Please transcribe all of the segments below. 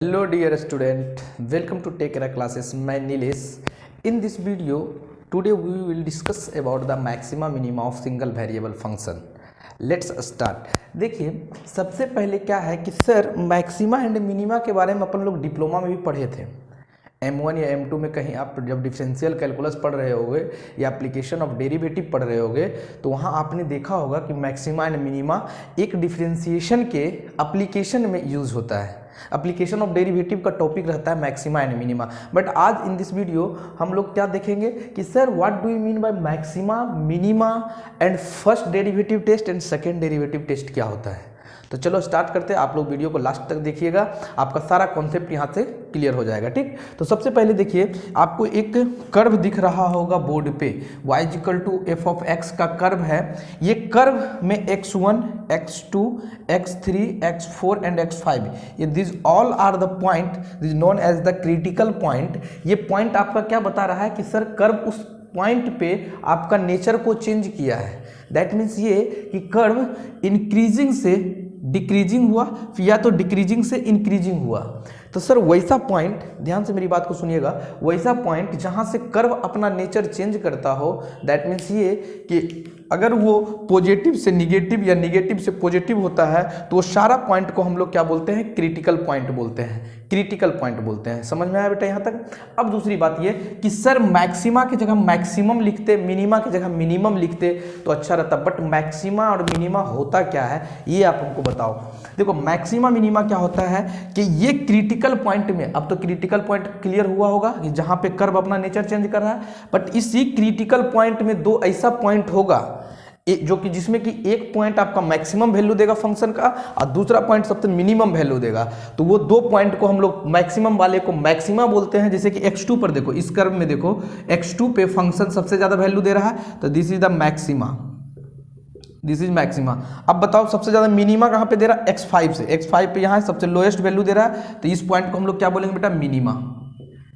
Hello dear student, welcome to Take Care classes. मैं Nilesh. In this video, today we will discuss about the maxima minima of single variable function. Let's start. देखिए सबसे पहले क्या है कि sir maxima and minima के बारे में अपन लोग डिप्लोमा में भी पढ़े थे. M1 या M2 में कहीं आप जब डिफरेंशियल कैलकुलस पढ़ रहे होगे या एप्लीकेशन ऑफ डेरिवेटिव पढ़ रहे होगे तो वहाँ आपने देखा होगा कि मैक्सिमा एंड मिनिमा एक डिफरेंशिएशन के एप्लीकेशन में यूज़ होता है. एप्लीकेशन ऑफ डेरिवेटिव का टॉपिक रहता है मैक्सिमा एंड मिनिमा. बट आज इन दिस वीडियो हम लोग क्या देखेंगे कि sir what do you mean by maxima minima and first derivative test and second derivative test क्या होता है. तो चलो स्टार्ट करते हैं. आप लोग वीडियो को लास्ट तक देखिएगा, आपका सारा कॉन्सेप्ट यहाँ से क्लियर हो जाएगा. ठीक, तो सबसे पहले देखिए आपको एक कर्व दिख रहा होगा बोर्ड पे, y = f(x) का कर्व है. ये कर्व में x1, x2, x3, x4 and x5 ये this all are the point this known as the critical point. ये पॉइंट आपका क्या बता रहा है कि सर कर्व उस पॉइंट पे आपका नेचर को चेंज किया है. दैट मीन्स ये कि कर्व इंक्रीजिंग से डिक्रीजिंग हुआ या तो डिक्रीजिंग से इंक्रीजिंग हुआ. तो सर वैसा पॉइंट, ध्यान से मेरी बात को सुनिएगा, वैसा पॉइंट जहाँ से कर्व अपना नेचर चेंज करता हो, दैट मीन्स ये कि अगर वो पॉजिटिव से निगेटिव या निगेटिव से पॉजिटिव होता है तो वो सारा पॉइंट को हम लोग क्या बोलते हैं, क्रिटिकल पॉइंट बोलते हैं. क्रिटिकल पॉइंट बोलते हैं. समझ में आया बेटा यहाँ तक. अब दूसरी बात ये कि सर मैक्सिमा की जगह मैक्सिमम लिखते, मिनिमा की जगह मिनिमम लिखते तो अच्छा रहता. बट मैक्सिमा और मिनिमा होता क्या है ये आप हमको बताओ. देखो मैक्सिमा मिनिमा क्या होता है कि ये क्रिटिकल पॉइंट में, अब तो क्रिटिकल पॉइंट क्लियर हुआ होगा कि जहाँ पे कर्व अपना नेचर चेंज कर रहा है. बट इसी क्रिटिकल पॉइंट में दो ऐसा पॉइंट होगा जो कि जिसमें कि एक पॉइंट आपका मैक्सिमम वैल्यू देगा फंक्शन का और दूसरा पॉइंट सबसे मिनिमम वैल्यू देगा. तो वो दो पॉइंट को हम लोग मैक्सिमम वाले को मैक्सिमा बोलते हैं. जैसे कि x2 पर देखो, इस कर्व में देखो x2 पे फंक्शन सबसे ज्यादा वैल्यू दे रहा है तो this is the maxima, this is maxima. अब बताओ सबसे ज्यादा मिनिमा कहाँ पे दे रहा है, x5 से. x5 पे यहाँ सबसे लोएस्ट वैल्यू दे रहा है तो इस पॉइंट को हम लोग क्या बोलेंगे बेटा, मिनिमा.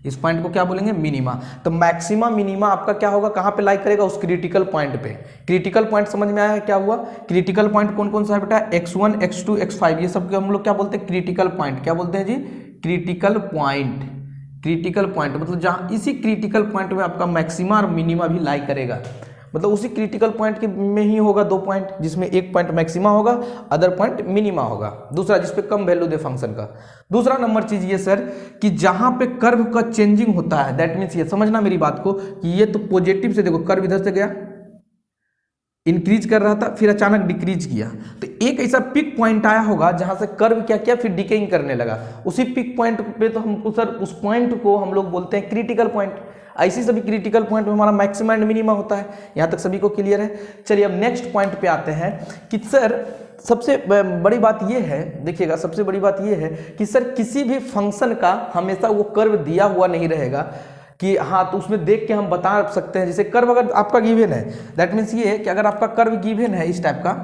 इस पॉइंट को क्या बोलेंगे, मिनिमा. तो मैक्सिमा मिनिमा आपका क्या होगा, कहाँ पे लाइक करेगा, उस क्रिटिकल पॉइंट पे. क्रिटिकल पॉइंट समझ में आया है क्या हुआ. क्रिटिकल पॉइंट कौन कौन सा है बेटा, x1, x2, x5 ये सब हम लोग क्या बोलते हैं, क्रिटिकल पॉइंट. क्या बोलते हैं जी, क्रिटिकल पॉइंट. क्रिटिकल पॉइंट मतलब जहाँ इसी क्रिटिकल पॉइंट में आपका मैक्सिमा और मिनिमा भी लाइक करेगा. मतलब उसी क्रिटिकल पॉइंट के में ही होगा दो पॉइंट, जिसमें एक पॉइंट मैक्सिमा होगा, अदर पॉइंट मिनिमा होगा. दूसरा जिसपे कम वैल्यू दे फंक्शन का. दूसरा नंबर चीज ये सर कि जहां पे कर्व का चेंजिंग होता है, दैट मीन्स ये समझना मेरी बात को कि ये तो पॉजिटिव से देखो कर्व इधर से गया, इंक्रीज कर रहा था, फिर अचानक डिक्रीज किया. तो एक ऐसा पिक पॉइंट आया होगा जहां से कर्व क्या किया, फिर डिकेइंग करने लगा. उसी पिक पॉइंट पे तो हम सर उस पॉइंट को हम लोग बोलते हैं क्रिटिकल पॉइंट. ऐसी सभी क्रिटिकल पॉइंट में हमारा मैक्सिमा एंड मिनिमा होता है. यहां तक सभी को क्लियर है. चलिए अब नेक्स्ट पॉइंट पे आते हैं कि सर सबसे बड़ी बात ये है, देखिएगा सबसे बड़ी बात ये है कि सर किसी भी फंक्शन का हमेशा वो कर्व दिया हुआ नहीं रहेगा कि हाँ तो उसमें देख के हम बता सकते हैं. जैसे कर्व अगर आपका गिवन है, दैट मीन्स ये है कि अगर आपका कर्व गिवन है इस टाइप का,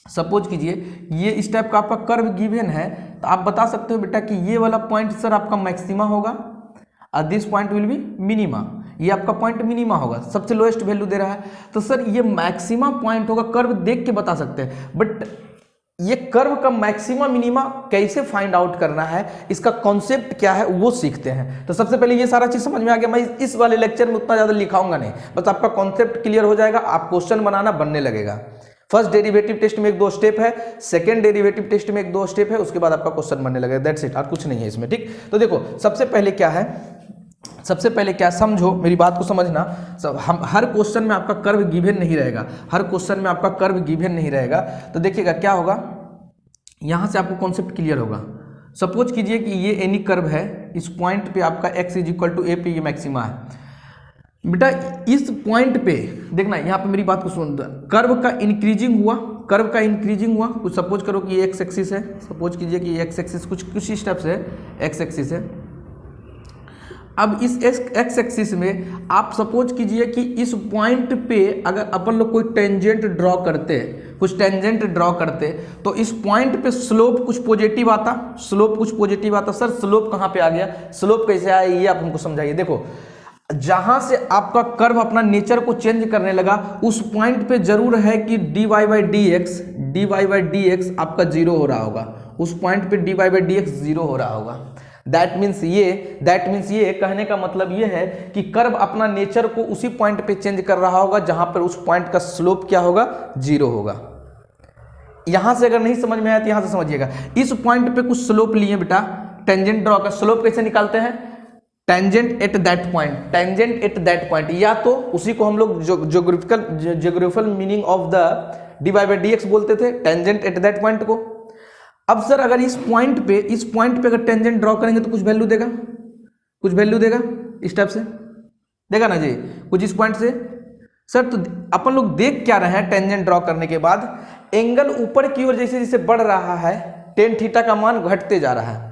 सपोज कीजिए ये इस टाइप का आपका कर्व गिवन है, तो आप बता सकते हो बेटा कि ये वाला पॉइंट सर आपका मैक्सिमा होगा और this point will be minima. ये आपका पॉइंट मिनिमा होगा, सबसे लोएस्ट वैल्यू दे रहा है. तो सर ये मैक्सिमा पॉइंट होगा, कर्व देख के बता सकते हैं. बट ये कर्व का मैक्सिमा मिनिमा कैसे फाइंड आउट करना है, इसका कॉन्सेप्ट क्या है वो सीखते हैं. तो सबसे पहले ये सारा चीज समझ में आ गया. मैं इस वाले लेक्चर में उतना ज्यादा लिखाऊंगा नहीं, बस आपका कॉन्सेप्ट क्लियर हो जाएगा, आप क्वेश्चन बनाना बनने लगेगा. फर्स्ट डेरिवेटिव टेस्ट में एक दो स्टेप है, सेकंड डेरिवेटिव टेस्ट में एक दो स्टेप है, उसके बाद आपका क्वेश्चन बनने लगेगा. दैट्स इट, और कुछ नहीं है इसमें. ठीक, तो देखो सबसे पहले क्या है, सबसे पहले क्या, समझो मेरी बात को समझना. हम हर क्वेश्चन में आपका कर्व गिवन नहीं रहेगा, हर क्वेश्चन में आपका कर्व गिवन नहीं रहेगा. तो देखिएगा क्या होगा, यहां से आपको कॉन्सेप्ट क्लियर होगा. सपोज कीजिए कि ये एनी कर्व है, इस पॉइंट पे आपका x = a पे ये मैक्सिमा है. बेटा इस पॉइंट पे देखना, यहाँ पे मेरी बात को सुन, कर्व का इंक्रीजिंग हुआ, कर्व का इंक्रीजिंग हुआ. कुछ सपोज करो कि ये एक्स एक्सिस है, सपोज कीजिए कि ये एक्स एक्सिस कुछ स्टेप से एक्स एक्सिस है. अब इस एक्स एक्सिस में आप सपोज कीजिए कि इस पॉइंट पे अगर अपन लोग कोई टेंजेंट ड्रॉ करते, कुछ टेंजेंट ड्रॉ करते तो इस पॉइंट पे स्लोप कुछ पॉजिटिव आता, स्लोप कुछ पॉजिटिव आता. सर स्लोप कहाँ पे आ गया, स्लोप कैसे आया ये आप हमको समझाइए. देखो जहां से आपका कर्व अपना नेचर को चेंज करने लगा उस पॉइंट पे जरूर है कि dy/dx आपका जीरो हो रहा होगा. उस पॉइंट पे D Y by D X zero हो रहा होगा। दैट मीन्स ये कहने का मतलब ये है कि कर्व अपना नेचर को उसी पॉइंट पे चेंज कर रहा होगा जहां पर उस पॉइंट का स्लोप क्या होगा, जीरो होगा। यहां से अगर नहीं समझ में आया तो यहां से समझिएगा। इस पॉइंट पे कुछ स्लोप लिए बेटा, टेंजेंट ड्रॉ का स्लोप कैसे निकालते हैं, टेंजेंट एट दैट पॉइंट, या तो उसी को हम लोग geographical meaning of the D Y by D X बोलते थे, टेंजेंट एट दैट पॉइंट को। अब सर अगर इस पॉइंट पे अगर टेंजेंट ड्रॉ करेंगे तो कुछ वैल्यू देगा, इस टाइप से देगा ना जी, कुछ इस पॉइंट से। सर तो अपन लोग देख क्या रहे हैं, टेंजेंट ड्रॉ करने के बाद एंगल ऊपर की ओर जैसे जैसे बढ़ रहा है, टेन थीटा का मान घटते जा रहा है।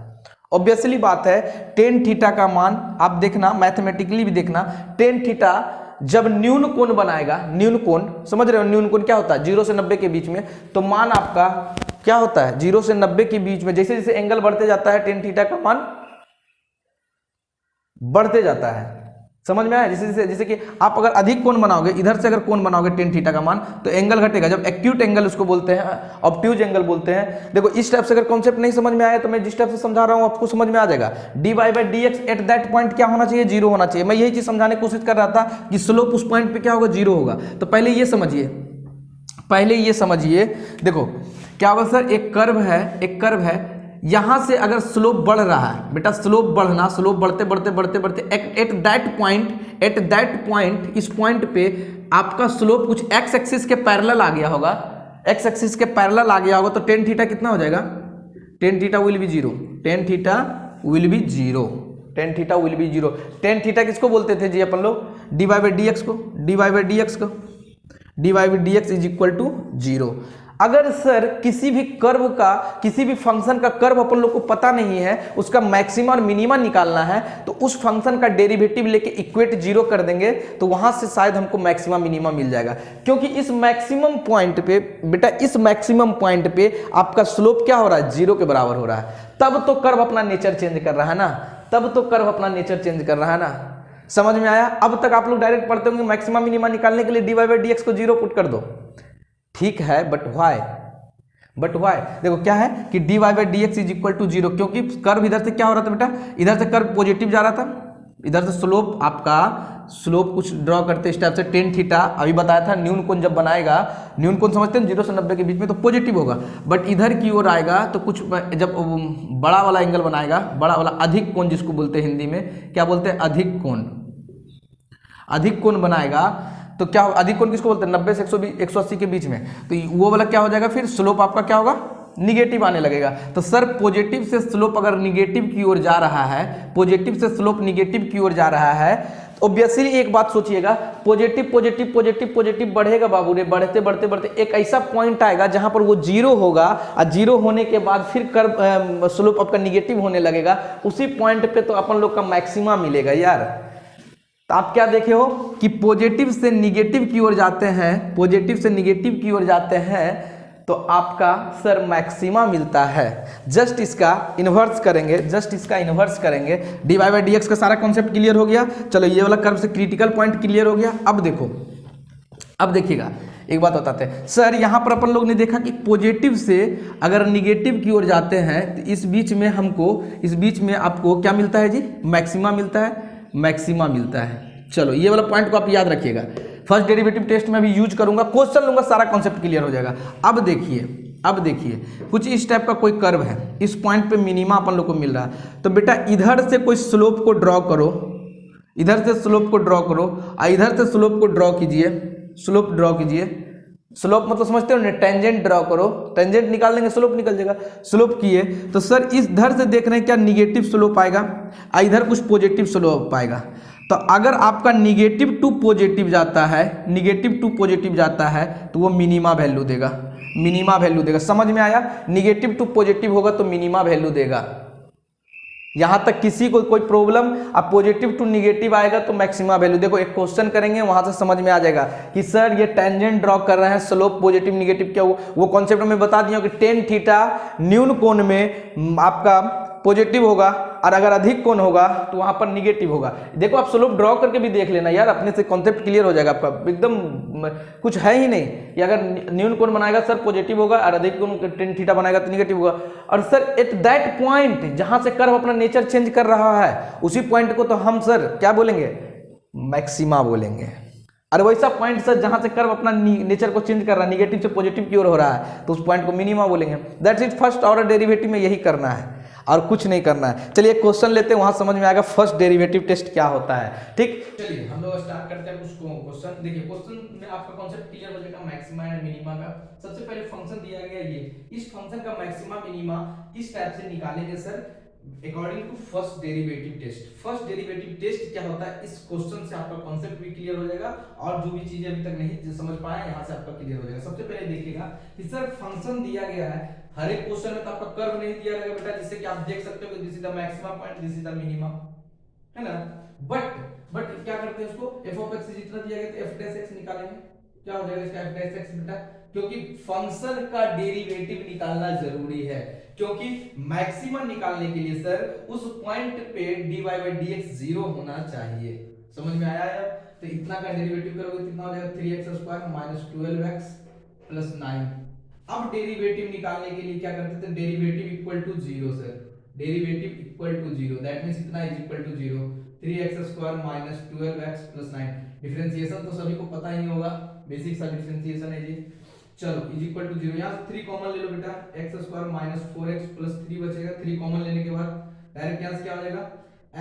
ऑब्वियसली बात है, टेन थीटा का मान आप देखना, मैथमेटिकली भी देखना, टेन थीटा जब न्यून कोण बनाएगा, न्यून कोण समझ रहे हो, न्यून कोण क्या होता है, 0 से 90 के बीच में, तो मान आपका क्या होता है, 0 से 90 के बीच में जैसे जैसे एंगल बढ़ते जाता है, टेन थीटा का मान बढ़ते जाता है। समझ में आया, जैसे कि आप अगर अधिक कोण बनाओगे, इधर से अगर कोण बनाओगे टेन थीटा का मान, तो एंगल घटेगा। जब एक्यूट एंगल उसको बोलते हैं, ऑब्ट्यूज एंगल बोलते हैं। देखो इस टाइप से अगर कॉन्सेप्ट नहीं समझ में आया तो मैं जिस टाइप से समझा रहा हूं आपको समझ में आ जाएगा। D Y by D X at that point क्या होना चाहिए, जीरो होना चाहिए। मैं यही चीज समझाने की कोशिश कर रहा था कि स्लोप उस पॉइंट पे क्या होगा, जीरो होगा। तो पहले ये समझिए, देखो क्या होगा सर, एक कर्व है, यहां से अगर स्लोप बढ़ रहा है बेटा, स्लोप बढ़ते एट दैट पॉइंट इस पॉइंट पे आपका स्लोप कुछ एक्स एक्सिस के पैरेलल आ गया होगा, तो टेन थीटा कितना हो जाएगा, tan theta will be zero. Tan theta किसको बोलते थे जी अपन लोग, D Y by D X is equal to zero. अगर सर किसी भी फंक्शन का कर्व अपन लोग को पता नहीं है, उसका मैक्सिमा और मिनिमा निकालना है, तो उस फंक्शन का डेरिवेटिव लेके इक्वेट जीरो कर देंगे, तो वहां से शायद हमको मैक्सिमा मिनिमा मिल जाएगा। क्योंकि इस मैक्सिमम पॉइंट पे आपका स्लोप क्या हो रहा है, जीरो के बराबर हो रहा है। तब तो कर्व अपना नेचर चेंज कर रहा है ना, समझ में आया। अब तक आप लोग डायरेक्ट पढ़ते होंगे मैक्सिमा मिनिमा निकालने के लिए D Y by D X को जीरो पुट कर दो, ठीक है, बट व्हाई देखो क्या है कि D Y by D X is equal to zero, क्योंकि कर्व इधर से क्या हो रहा था बेटा, इधर से कर्व पॉजिटिव जा रहा था, इधर से स्लोप कुछ ड्रॉ करते इस टाइप से, टेन थीटा अभी बताया था, न्यून कोण जब बनाएगा, न्यून कोण समझते हैं 0 से 90 के बीच में, तो पॉजिटिव होगा। बट इधर की ओर आएगा तो कुछ जब बड़ा वाला एंगल बनाएगा, बड़ा वाला अधिक कोण जिसको बोलते हैं हिंदी में, क्या बोलते हैं, अधिक कोण बनाएगा, तो क्या अधिक कोण किसको बोलते हैं, 90 से 180 के बीच में, तो वो वाला क्या हो जाएगा, फिर स्लोप आपका क्या होगा, निगेटिव आने लगेगा। तो सर पॉजिटिव से स्लोप अगर निगेटिव की ओर जा रहा है, ऑब्वियसली एक बात सोचिएगा, पॉजिटिव बढ़ेगा बाबू रे, बढ़ते एक ऐसा पॉइंट आएगा जहां पर वो जीरो होगा, और जीरो होने के बाद फिर कर्व स्लोप आपका निगेटिव होने लगेगा। उसी पॉइंट पे तो अपन लोग का मैक्सिमा मिलेगा यार। तो आप क्या देखे हो कि पॉजिटिव से निगेटिव की ओर जाते हैं, तो आपका सर मैक्सिमा मिलता है। जस्ट इसका इन्वर्स करेंगे, D Y by D X का सारा कॉन्सेप्ट क्लियर हो गया। चलो ये वाला कर्व से क्रिटिकल पॉइंट क्लियर हो गया। अब देखिएगा एक बात बताते हैं सर, यहाँ पर अपन लोग ने देखा कि पॉजिटिव से अगर निगेटिव की ओर जाते हैं तो इस बीच में आपको क्या मिलता है जी, मैक्सिमा मिलता है। चलो ये वाला पॉइंट को आप याद रखिएगा, फर्स्ट डेरिवेटिव टेस्ट में भी यूज करूंगा, क्वेश्चन लूंगा, सारा कॉन्सेप्ट क्लियर हो जाएगा। अब देखिए कुछ इस टाइप का कोई कर्व है, इस पॉइंट पे मिनिमा अपन लोग को मिल रहा है, तो बेटा इधर से कोई स्लोप को ड्रॉ करो, और इधर से स्लोप को ड्रॉ कीजिए, स्लोप मतलब समझते हो ना, टेंजेंट ड्रॉ करो, टेंजेंट निकाल देंगे, स्लोप निकल जाएगा। स्लोप किए तो सर इधर से देख रहे हैं क्या निगेटिव स्लोप आएगा, और इधर कुछ पॉजिटिव स्लोप आएगा। तो अगर आपका निगेटिव टू पॉजिटिव जाता है, तो वो मिनिमा वैल्यू देगा। समझ में आया, निगेटिव टू पॉजिटिव होगा तो मिनिमा वैल्यू देगा। यहां तक किसी को कोई प्रॉब्लम, अब पॉजिटिव टू निगेटिव आएगा तो मैक्सिमा वैल्यू। देखो एक क्वेश्चन करेंगे, वहां से समझ में आ जाएगा कि सर ये टेंजेंट ड्रॉ कर रहे हैं, स्लोप पॉजिटिव निगेटिव क्या वो कॉन्सेप्ट में बता दिया कि टेन थीटा न्यून कोण में आपका पॉजिटिव होगा, और अगर अधिक कोण होगा तो वहां पर निगेटिव होगा। देखो आप स्लोप ड्रॉ करके भी देख लेना यार, अपने से कॉन्सेप्ट क्लियर हो जाएगा आपका, एकदम कुछ है ही नहीं कि अगर न्यून कोण बनाएगा सर पॉजिटिव होगा और अधिक कोण टेन थीटा बनाएगा तो निगेटिव होगा। और सर एट दैट पॉइंट जहां से कर्व अपना नेचर चेंज कर रहा है उसी पॉइंट को तो हम सर क्या बोलेंगे, मैक्सिमा बोलेंगे। और वैसा पॉइंट सर जहां से कर्व अपना नेचर को चेंज कर रहा है, निगेटिव से पॉजिटिव की ओर हो रहा है, तो उस पॉइंट को मिनिमा बोलेंगे। That's it, first order derivative में यही करना है और कुछ नहीं करना है। चलिए क्वेश्चन लेते हैं, वहां समझ में आएगा फर्स्ट डेरिवेटिव टेस्ट क्या होता है। ठीक, चलिए हम लोग स्टार्ट करते हैं कुछ क्वेश्चन। देखिए क्वेश्चन में आपका कॉन्सेप्ट क्लियर हो जाएगा मैक्सिमा एंड मिनिमा का। सबसे पहले फंक्शन दिया गया ये, इस फंक्शन का मैक्सिमा मिनिमा किस टाइप से निकालेंगे sir, according to first derivative test. First derivative test क्या होता है, इस क्वेश्चन से आपका कॉन्सेप्ट भी क्लियर हो जाएगा और जो भी चीजें अभी तक नहीं समझ पाए यहां से आपका क्लियर हो जाएगा। सबसे पहले देखिएगा कि सर फंक्शन दिया गया है, हर एक क्वेश्चन में तो आपका कर्व नहीं दिया रहेगा बेटा, जिससे कि आप देख सकते हो कि this is the maximum point, this is the minimum, है ना। बट क्या करते हैं उसको, f ऑफ x जितना दिया गया तो f डैश x निकालेंगे। क्या हो जाएगा इसका f डैश x बेटा, क्योंकि फंक्शन का डेरिवेटिव निकालना जरूरी है, क्योंकि मैक्सिमम निकालने के लिए सर उस पॉइंट पे dy by dx 0 होना चाहिए। समझ में आया है? तो इतना का डेरिवेटिव करोगे कितना हो जाएगा, 3x² माइनस 12x प्लस 9। अब डेरिवेटिव निकालने के लिए क्या करते थे, derivative equal to 0 sir, derivative equal to 0, that means इतना is equal to 0, 3x² minus 12x plus 9। Differentiation तो सभी को पता ही होगा, बेसिक सा डिफरेंशिएशन है जी। चलो इज इक्वल टू 0, यहां 3 कॉमन ले लो बेटा, x² माइनस 4x प्लस 3 बचेगा। 3 कॉमन लेने के बाद डायरेक्ट यहां से क्या हो जाएगा,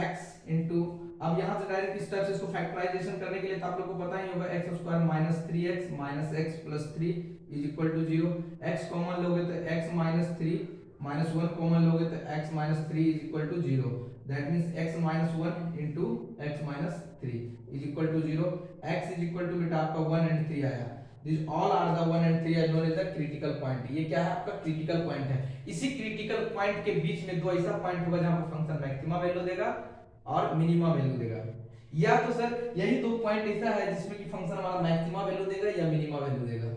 x इनटू, अब यहां से डायरेक्ट इस टाइप से इसको फैक्टराइजेशन करने के लिए तो आप लोग को पता ही होगा, x² minus 3x minus x plus 3 is equal to 0। x common लोगे तो x माइनस 3 माइनस 1 कॉमन लोगे तो x minus 3 is equal to 0, that means x minus 1 into x minus 3 is equal to 0। x is equal to बेटा आपका 1 and 3 आया। This all are the 1 and 3 are known as the critical point. ये क्या है आपका critical point है। इसी critical point के बीच में दो ऐसा पॉइंट होगा जहां पर फंक्शन मैक्सिमा वैल्यू देगा और मिनिमा वैल्यू देगा, या तो सर यही दो पॉइंट ऐसा है जिसमें कि फंक्शन हमारा मैक्सिमा वैल्यू देगा या मिनिमा वैल्यू देगा।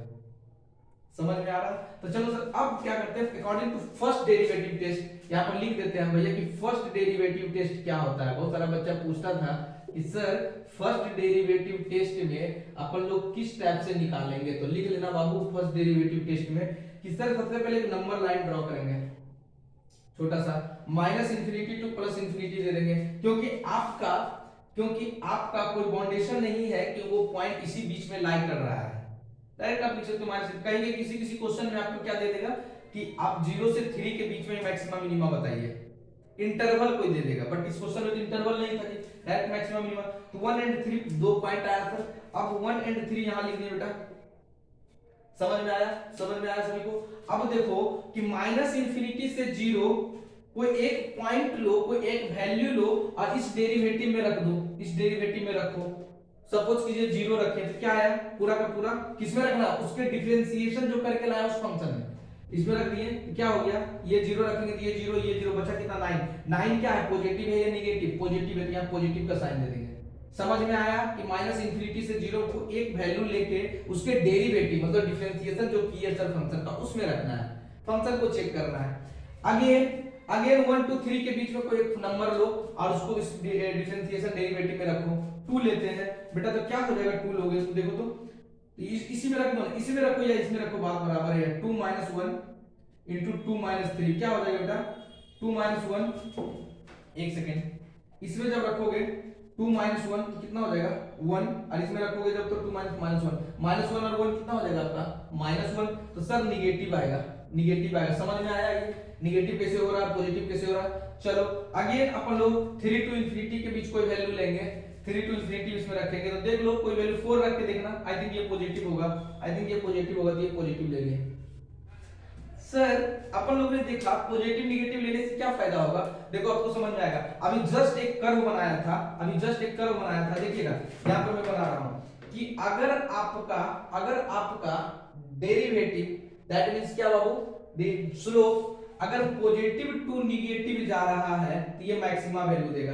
समझ में आ रहा? तो चलो सर अब क्या करते हैं, according to first derivative test यहां पर लिख देते हैं भैया कि फर्स्ट डेरिवेटिव टेस्ट क्या होता है। बहुत सारा बच्चा पूछता था कि सर फर्स्ट डेरिवेटिव टेस्ट में अपन लोग किस टाइप से निकालेंगे, तो लिख लेना बाबू फर्स्ट डेरिवेटिव टेस्ट में कि सर सबसे पहले एक नंबर लाइन ड्रॉ करेंगे छोटा सा, minus infinity to plus infinity दे देंगे, क्योंकि आपका कोई बाउंडेशन नहीं है कि वो पॉइंट इसी बीच में लाई कर रहा है। डायरेक्ट आप लिख सकते हो माइनस, कहेंगे किसी क्वेश्चन में आपको क्या दे देगा कि आप 0 से 3 के बीच में मैक्सिमम मिनिमा बताइए, इंटरवल कोई दे देगा, बट इस क्वेश्चन में तो इंटरवल नहीं था जी, डायरेक्ट मैक्सिमम मिनिमा। तो 1 एंड 3 दो पॉइंट आया था, अब 1 एंड 3 यहां लिख दिए बेटा। समझ में आया? समझ में आया सभी को? अब देखो कि माइनस इंफिनिटी से 0 कोई एक पॉइंट लो, कोई एक वैल्यू लो और इस डेरिवेटिव में रख दो, इस डेरिवेटिव में रखो। सपोज कीजिए 0 रखे तो क्या आया, पूरा का पूरा किसमें रखना, उसके डिफरेंशिएशन जो करके लाया उस फंक्शन में इसमें रख दिए, क्या हो गया, ये 0 रखेंगे तो ये 0, ये 0 बचा कितना 9। 9 क्या है, पॉजिटिव है या नेगेटिव, पॉजिटिव है तो यहां पॉजिटिव का साइन दे देंगे। समझ में आया कि माइनस इंफिनिटी से 0 को एक वैल्यू लेके उसके डेरिवेटिव मतलब डिफरेंशिएशन जो किया सर फंक्शन का उसमें रखना है, फंक्शन को चेक करना है। अगेन 1 2 3 के बीच में कोई एक नंबर लो और उसको इस डिफरेंशिएशन डेरिवेटिव में रखो। 2 लेते हैं बेटा, तो क्या हो जाएगा 2 लोगे तो देखो तो इसी में रख दो, इसी में रखो या इसमें रखो, बात बराबर है। 2 - 1 इनटू 2 - 3 क्या हो जाएगा बेटा, 2 - 1, एक सेकेंड, इसमें जब रखोगे 2 - 1 तो कितना हो जाएगा 1, और इसमें रखोगे जब तो 2 - 1 -1 और 1 कितना हो जाएगा आपका -1, तो सर निगेटिव आएगा, निगेटिव आएगा। समझ में आया ये निगेटिव कैसे हो रहा है, पॉजिटिव कैसे हो रहा है। चलो अगेन अपन लोग 3 to इंफिनिटी के बीच कोई वैल्यू लेंगे, 3 to इंफिनिटी इसमें रखेंगे तो देख लो कोई वैल्यू 4 रख के देखना, आई थिंक ये पॉजिटिव होगा, आई थिंक ये पॉजिटिव होगा, तो ये पॉजिटिव ले लिए। सर अपन लोग ने देखा पॉजिटिव नेगेटिव लेने से क्या फायदा होगा, देखो आपको समझ में आएगा। अभी जस्ट एक कर्व बनाया था, देखिएगा यहां पर मैं बना रहा हूं कि अगर आपका डेरिवेटिव दैट मींस क्या बाबू, स्लोप अगर पॉजिटिव टू नेगेटिव जा रहा है तो ये मैक्सिमा वैल्यू देगा।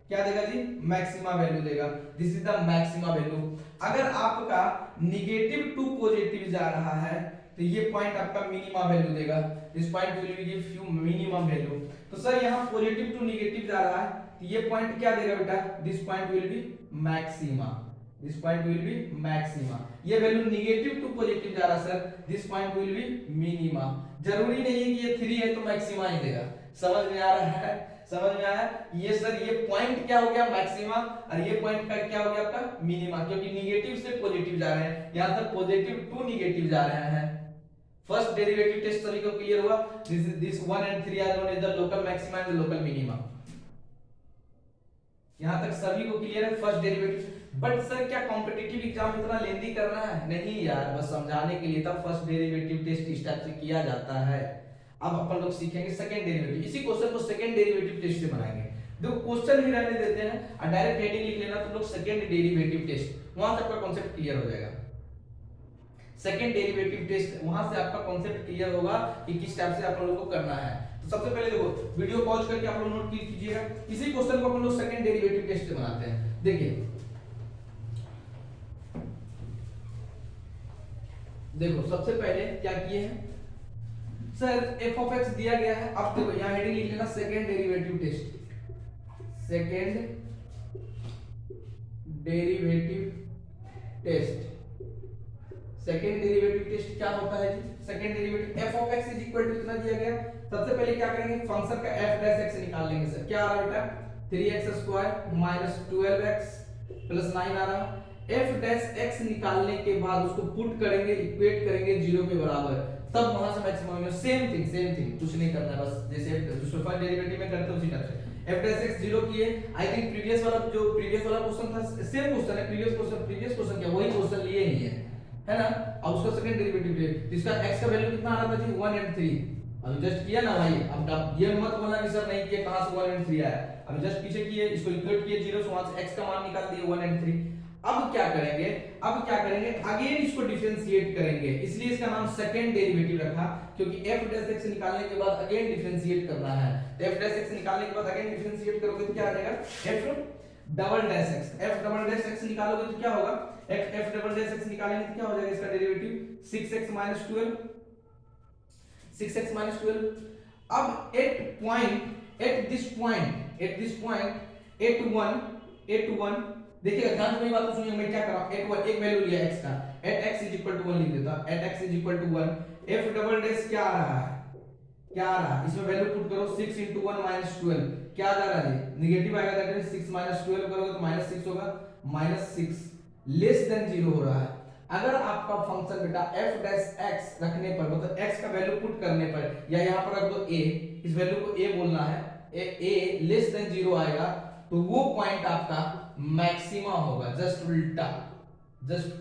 क्या देगा जी, मैक्सिमा वैल्यू देगा, this is the maxima value. अगर आपका नेगेटिव टू पॉजिटिव जा रहा है तो तो ये पॉइंट आपका मिनिमा वैल्यू देगा, this point will be give you minimum value. तो सर यहाँ पॉजिटिव टू नेगेटिव जा रहा है, तो ये पॉइंट क्या देगा बेटा, this point will be maxima, this point will be maxima. ये वैल्यू नेगेटिव टू पॉजिटिव जा रहा है sir, this point will be minima. जरूरी नहीं है कि ये 3 है तो मैक्सिमा ही देगा, समझ में आ रहा है, समझ में आया। ये सर ये पॉइंट क्या हो गया मैक्सिमा, और ये पॉइंट का क्या हो गया आपका मिनिमा, क्योंकि नेगेटिव से पॉजिटिव जा रहे हैं, यहां तक पॉजिटिव टू नेगेटिव जा रहे हैं। फर्स्ट डेरिवेटिव टेस्ट सभी को क्लियर हुआ, this 1 and 3 are known as the local maxima and the local minima. यहां तक सभी को क्लियर है फर्स्ट डेरिवेटिव। बट सर क्या कॉम्पिटिटिव एग्जाम इतना लेंदी करना है? नहीं यार, बस समझाने के लिए था फर्स्ट डेरिवेटिव टेस्ट इस टाइप से किया जाता है। अब अपन लोग सीखेंगे सेकंड डेरिवेटिव, इसी क्वेश्चन को सेकंड डेरिवेटिव टेस्ट से बनाएंगे। देखो क्वेश्चन ही रहने देते हैं और डायरेक्ट हेडिंग लिख लेना, तो लोग सेकंड डेरिवेटिव टेस्ट, वहां से आपका कॉन्सेप्ट क्लियर हो जाएगा। सेकंड डेरिवेटिव टेस्ट, वहां से आपका कॉन्सेप्ट क्लियर होगा कि किस टाइप से आप लोगों को करना है। तो सबसे पहले देखो वीडियो पॉज करके आप लोग नोट कीजिएगा, इसी क्वेश्चन को अपन लोग सेकंड डेरिवेटिव टेस्ट से बनाते हैं। देखिए देखो सबसे पहले क्या किए हैं सर, f ऑफ x दिया गया है। अब देखो यहां हेडिंग लिख लेना second derivative test, second derivative test. Second derivative test क्या होता है जी? Second derivative f of x is equal to कितना दिया गया, सबसे पहले क्या करेंगे फंक्शन का f डैश x निकाल लेंगे सर। क्या आ रहा है बेटा 3x square minus 12x plus 9 आ रहा। f डैश x निकालने के बाद उसको पुट करेंगे, इक्वेट करेंगे 0 के बराबर, तब वहां से मैक्सिमम में सेम थिंग कुछ नहीं करना है, बस जैसे दूसरे फर्स्ट डेरिवेटिव में करते हैं उसी तरह से f डैश x 0 किए। आई थिंक प्रीवियस वाला क्वेश्चन था सेम क्वेश्चन है, प्रीवियस क्वेश्चन क्या वही क्वेश्चन लिए ही है ना। अब उसका सेकंड डेरिवेटिव ले, तो इसका x का वैल्यू कितना आ रहा था जी 1 and 3, अभी जस्ट किया ना भाई। अब ये मत बोलना कि सर नहीं किया, कहां से 1 and 3 आया, अभी जस्ट पीछे किए, इसको इक्वेट किए 0 से, वहां से x का मान निकाल दिए 1 and 3। अब क्या करेंगे, अगेन इसको डिफरेंशिएट करेंगे, इसलिए इसका नाम सेकंड डेरिवेटिव रखा, क्योंकि f डैश x निकालने के बाद अगेन डिफरेंशिएट करना है। तो f डैश x निकालने के बाद अगेन डिफरेंशिएट करोगे तो क्या आ जाएगा f double dash x, f double dash x निकालोगे तो क्या होगा, f डबल डैश x निकालेंगे तो क्या हो जाएगा इसका derivative 6x minus 12, 6x minus 12। अब at this point at 1 देखिएगा ध्यान से मेरी बात को सुनिए, मैं क्या कर रहा हूं, एक वैल्यू लिया x का, at x is equal to 1 लिख देता, at x is equal to 1, f double dash क्या आ रहा है, इसमें वैल्यू पुट करो 6 into 1 minus 12, क्या आ जा रहा है, नेगेटिव आएगा, दैट मींस 6 minus 12 करोगे तो -6 होगा, -6 लेस देन 0 हो रहा है। अगर आपका फंक्शन बेटा f डैश x रखने पर, मतलब x का वैल्यू पुट करने पर, या यहां पर रख दो a, इस वैल्यू को a बोलना है, a लेस देन 0 आएगा, तो वो पॉइंट आपका मैक्सिमा होगा, जस्ट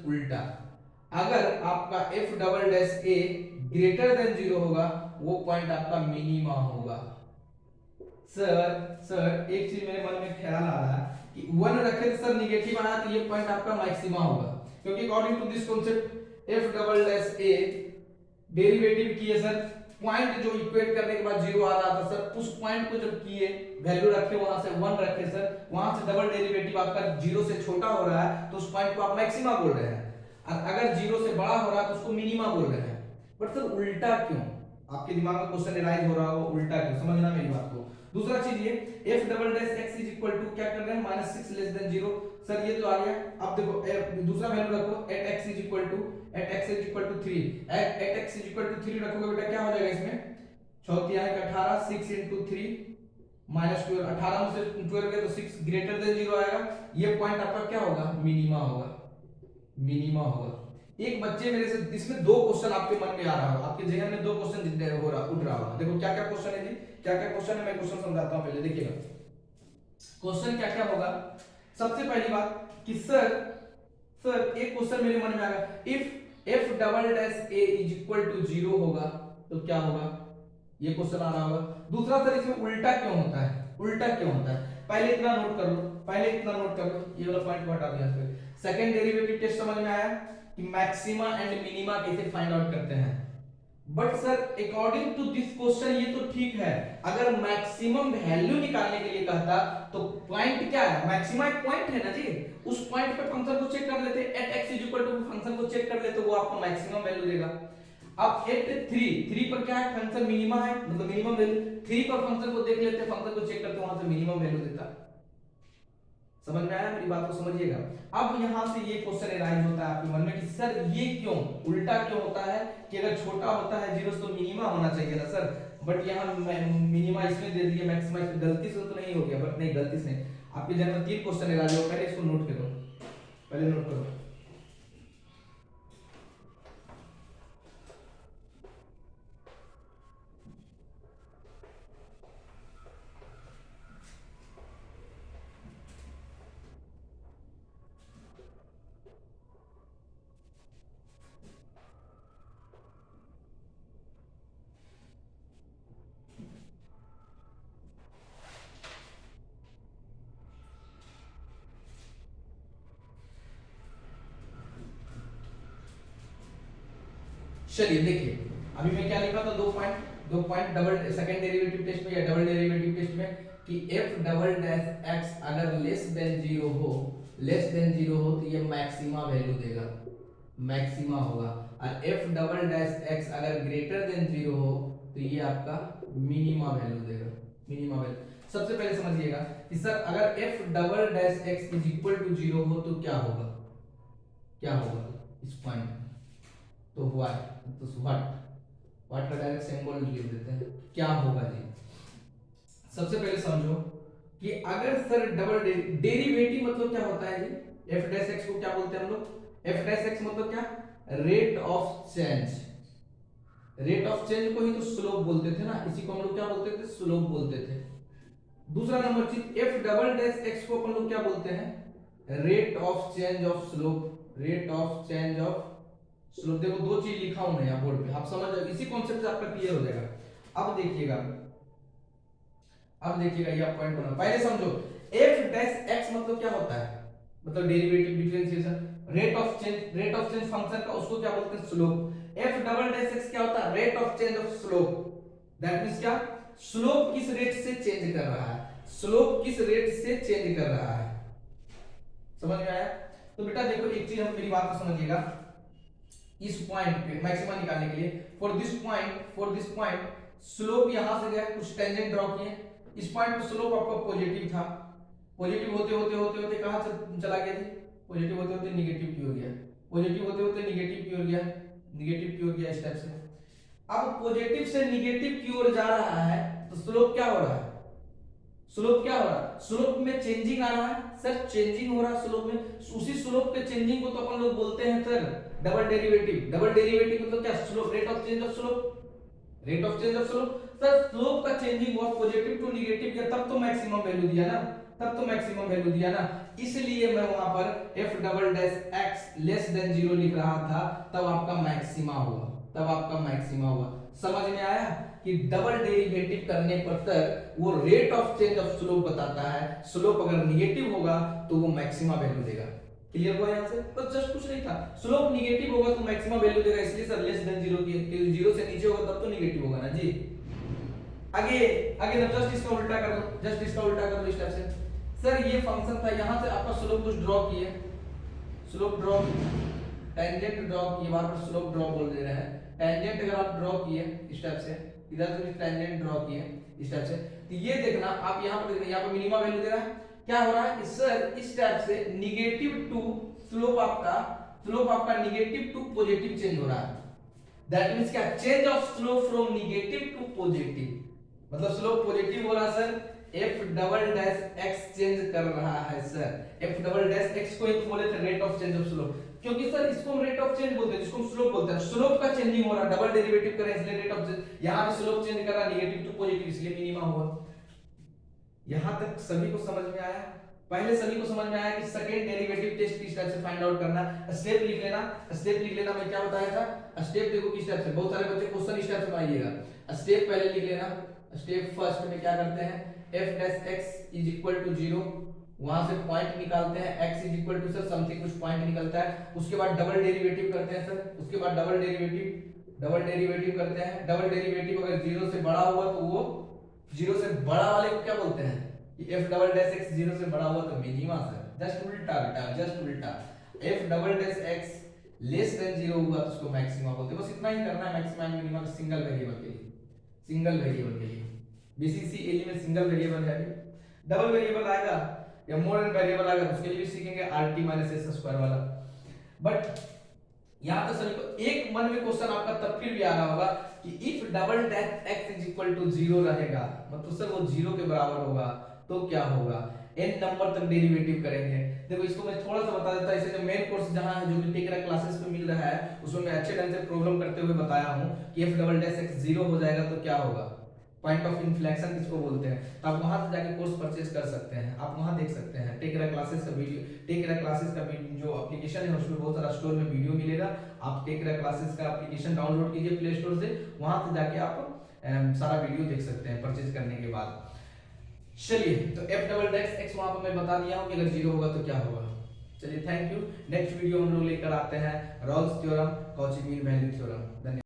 उल्टा। अगर आपका f double dash a greater than 0 होगा, वो पॉइंट आपका मिनिमा होगा। सर एक चीज मेरे मन में ख्याल आ रहा है कि 1 रखे तो सर नेगेटिव आया, तो ये पॉइंट आपका मैक्सिमा होगा, क्योंकि according to this concept f double dash a derivative किए सर, पॉइंट जो इक्वेट करने के बाद 0 आ रहा था सर, उस पॉइंट को जब किए वैल्यू रखे, वहां से 1 रखे सर, वहां से डबल डेरिवेटिव आपका 0 से छोटा हो रहा है, तो उस पॉइंट को आप मैक्सिमा बोल रहे हैं, और अगर 0 से बड़ा हो रहा है तो उसको मिनिमा बोल रहे हैं। बट सर उल्टा क्यों, आपके दिमाग में क्वेश्चन एराइज हो रहा हो, उल्टा क्यों, समझना मेरी बात को। दूसरा चीज ये f double dash x is equal to क्या कर रहे हैं, -6 लेस देन 0, सर ये तो आ गया। अब देखो दूसरा वैल्यू रखो, at x is equal to 3, at x is equal to 3 रखोगे बेटा, क्या हो जाएगा इसमें, 4 यानी कि 18, 6 into 3 -12, 18 में से 12 गया तो 6 ग्रेटर देन 0 आएगा, ये पॉइंट आपका क्या होगा, मिनिमा होगा। एक बच्चे मेरे से, इसमें दो क्वेश्चन आपके मन में आ रहा होगा, आपके जहन में दो क्वेश्चन उठ रहा होगा। देखो क्या क्वेश्चन है जी, क्या क्वेश्चन है, मैं क्वेश्चन समझाता हूं, पहले देखिएगा क्वेश्चन क्या होगा। सबसे पहली बात कि सर एक क्वेश्चन मेरे मन में आएगा, if f double dash a is equal to 0 होगा तो क्या होगा, ये क्वेश्चन आ रहा होगा। दूसरा सर इसमें उल्टा क्यों होता है, पहले इतना नोट कर लो, ये वाला पॉइंट को हटा दिया। फिर सेकंड डेरिवेटिव टेस्ट समझ में आया कि मैक्सिमा एंड मिनिमा कैसे फाइंड आउट करते हैं। But sir according to this question ये तो ठीक है, अगर मैक्सिमम वैल्यू निकालने के लिए कहता तो पॉइंट क्या है, मैक्सिमा एक पॉइंट है ना जी, उस पॉइंट पे फंक्शन को चेक कर लेते, at x is equal to function को चेक कर लेते, वो आपको मैक्सिमम वैल्यू देगा। अब एट थ्री पर क्या है, फंक्शन मिनिमा है, मतलब मिनिमम वैल्यू। थ्री पर फंक्शन को देख लेते हैं, फंक्शन को चेक करते हैं, वहां से मिनिमम वैल्यू देता है। समझ में आया, मेरी बात को समझिएगा। अब यहां से ये क्वेश्चन एराइज होता है आपके मन में कि सर ये क्यों उल्टा क्यों होता है, कि अगर छोटा होता है जीरो तो मिनिमा होना चाहिए ना सर, बट यहाँ मिनिमा इसमें दे दिया, मैक्सिमा इसमें, गलती से तो नहीं हो गया, बट नहीं गलती से नहीं। आपके जन्म में 3 क्वेश्चन एराइज हो, पहले इसको नोट करो, पहले नोट करो। चलिए देखिए, अभी मैं क्या लिखा था, 2 point double second derivative test में या डबल डेरिवेटिव टेस्ट में कि f डबल डैश x अगर लेस देन 0 हो, लेस देन 0 हो तो ये मैक्सिमा वैल्यू देगा, मैक्सिमा होगा। और f डबल डैश x अगर ग्रेटर देन 0 हो तो ये आपका मिनिमा वैल्यू देगा, मिनिमा वैल्यू। सबसे पहले समझिएगा कि सर अगर f double dash x is equal to 0 हो तो क्या होगा, क्या होगा इस पॉइंट, तो हुआ है तो व्हाट का डायरेक्ट सिंबल लिख देते हैं, क्या होगा जी। सबसे पहले समझो कि अगर सर डबल डेरिवेटिव मतलब क्या होता है जी, f डैश x को क्या बोलते हैं हम लोग, f डैश x मतलब क्या, rate of change, rate of change को ही तो स्लोप बोलते थे ना, इसी को हम लोग क्या बोलते थे, स्लोप बोलते थे। दूसरा नंबर चीज f डबल डैश x को अपन लोग क्या बोलते हैं, rate of change of slope, rate of change of slope. देखो 2 चीज लिखा हूं मैं यहां बोर्ड पे, आप समझ जाओ, इसी कॉन्सेप्ट से आपका क्लियर हो जाएगा। अब देखिएगा, अब देखिएगा ये पॉइंट बना, पहले समझो f डैश x मतलब क्या होता है, मतलब derivative differentiation, rate of change function का उसको क्या बोलते हैं, slope. f double dash x क्या होता है, rate of change of slope. That means क्या, स्लोप किस रेट से चेंज कर रहा है, स्लोप किस रेट से चेंज कर रहा है। समझ में आया। तो बेटा देखो एक चीज हम, मेरी बात को समझिएगा, इस पॉइंट पे मैक्सिमा निकालने के लिए फॉर दिस पॉइंट स्लोप यहां से गया, कुछ टेंजेंट ड्रॉ किए, इस पॉइंट पे स्लोप आपका पॉजिटिव था, पॉजिटिव होते होते होते होते कहां से चला गया जी, पॉजिटिव होते होते नेगेटिव की ओर गया, पॉजिटिव होते होते नेगेटिव की ओर गया, नेगेटिव की ओर गया इस टाइप से। अब पॉजिटिव से नेगेटिव की ओर जा रहा है तो स्लोप क्या हो रहा है, स्लोप क्या हो रहा है, स्लोप में चेंजिंग आ रहा है सर, चेंजिंग हो रहा है स्लोप में, उसी स्लोप के चेंजिंग को तो अपन लोग बोलते हैं sir double derivative. Double derivative मतलब क्या, slope, rate of change of slope, rate of change of slope. Sir slope का चेंजिंग हुआ पॉजिटिव टू नेगेटिव किया, तब तो मैक्सिमम वैल्यू दिया ना, तब तो मैक्सिमम वैल्यू दिया ना, इसलिए मैं वहां पर f double dash x less than 0 लिख रहा था, तब आपका मैक्सिमा हुआ, तब आपका मैक्सिमा हुआ। समझ में आया कि डबल डेरिवेटिव करने पर तक वो rate of change of slope बताता है, स्लोप अगर नेगेटिव होगा तो वो मैक्सिमा वैल्यू देगा। क्लियर हुआ यहां से, बस जस्ट कुछ नहीं था, स्लोप नेगेटिव होगा तो मैक्सिमा वैल्यू देगा, इसलिए सर लेस देन 0 की 0 से नीचे होगा तब तो नेगेटिव होगा ना जी। आगे आगे जस्ट इसका उल्टा कर दो, जस्ट इसका उल्टा कर दो इस टाइप से। सर ये फंक्शन था, यहां से आपका स्लोप कुछ ड्रॉ किए, स्लोप ड्रॉ, टेंजेंट ड्रॉ किए, बार बार स्लोप ड्रॉ बोल दे रहे हैं, टेंजेंट अगर आप ड्रॉ किए इस टाइप से, इधर से भी टेंजेंट ड्रॉ किए इस टाइप से, तो ये देखना आप यहां पर, देखना यहां पर मिनिमा वैल्यू दे रहा है, क्या हो रहा है सर इस टाइप से नेगेटिव टू स्लोप आपका नेगेटिव टू पॉजिटिव चेंज हो रहा है। दैट मींस क्या, change of slope from negative to positive, मतलब स्लोप पॉजिटिव हो रहा sir, f double dash x change कर रहा है sir, f double dash x को एक बोले थे rate of change of slope, क्योंकि सर इसको हम रेट ऑफ चेंज बोलते हैं, जिसको हम स्लोप बोलते हैं, स्लोप का चेंजिंग हो रहा है, डबल डेरिवेटिव कर रहे हैं इसलिए रेट ऑफ चेंज, यहां पे स्लोप चेंज कर रहा है नेगेटिव टू पॉजिटिव इसलिए मिनिमा हुआ। यहां तक सभी को समझ में आया, पहले सभी को समझ में आया कि सेकंड डेरिवेटिव टेस्ट किस टाइप से फाइंड आउट करना, स्टेप लिख लेना, स्टेप लिख लेना, मैं क्या बताया था, स्टेप देखो किस टाइप से, बहुत सारे बच्चे क्वेश्चन इस टाइप से बनाइएगा, स्टेप पहले लिख लेना, स्टेप फर्स्ट में क्या करते हैं, f डैश x इज इक्वल टू 0, वहां से पॉइंट निकालते हैं, x is equal to sir something कुछ पॉइंट निकलता है, उसके बाद डबल डेरिवेटिव करते हैं सर, उसके बाद डबल डेरिवेटिव करते हैं, डबल डेरिवेटिव अगर 0 से बड़ा हुआ तो वो 0 से बड़ा वाले को क्या बोलते हैं, f डबल डैश x 0 से बड़ा हुआ तो मिनिमा सर, जस्ट उल्टा बेटा, जस्ट उल्टा, f double dash x less than 0 हुआ तो उसको मैक्सिमा बोलते हैं। बस इतना ही करना है मैक्सिमा मिनिमम सिंगल वेरिएबल के लिए, सिंगल वेरिएबल के लिए। बीसीसी एल में सिंगल वेरिएबल है, डबल वेरिएबल आएगा या मोर देन वेरिएबल आएगा उसके लिए भी सीखेंगे आरटी माइनस एस स्क्वायर वाला। बट यहाँ तो सभी को एक मन में क्वेश्चन आपका तब फिर भी आ रहा होगा कि if double dash x is equal to 0 रहेगा, मतलब सर वो 0 के बराबर होगा तो क्या होगा, n नंबर तक डेरिवेटिव करेंगे। देखो इसको मैं थोड़ा सा बता देता, इसे जो मेन कोर्स जहां है जो कि टेक रहा क्लासेस पे मिल रहा है उसमें मैं अच्छे ढंग से प्रॉब्लम करते हुए बताया हूं कि f डबल डैश x 0 हो जाएगा तो क्या होगा, पॉइंट ऑफ इन्फ्लेक्शन किसको बोलते हैं। तो आप वहां से जाके कोर्स परचेज कर सकते हैं, आप वहां देख सकते हैं टेक रहा क्लासेस का वीडियो, टेक रहा क्लासेस का जो एप्लीकेशन है उसमें बहुत सारा स्टोर में वीडियो मिलेगा। आप टेक रहा क्लासेस का एप्लीकेशन डाउनलोड कीजिए प्ले स्टोर से, वहां से जाके आप सारा वीडियो देख सकते हैं परचेज करने के बाद। चलिए तो f डबल डैश x वहां पर मैं बता दिया हूं कि अगर 0 होगा तो क्या होगा। चलिए थैंक यू। नेक्स्ट वीडियो हम लोग लेकर आते हैं Rolle's theorem, Cauchy mean value theorem. धन्यवाद।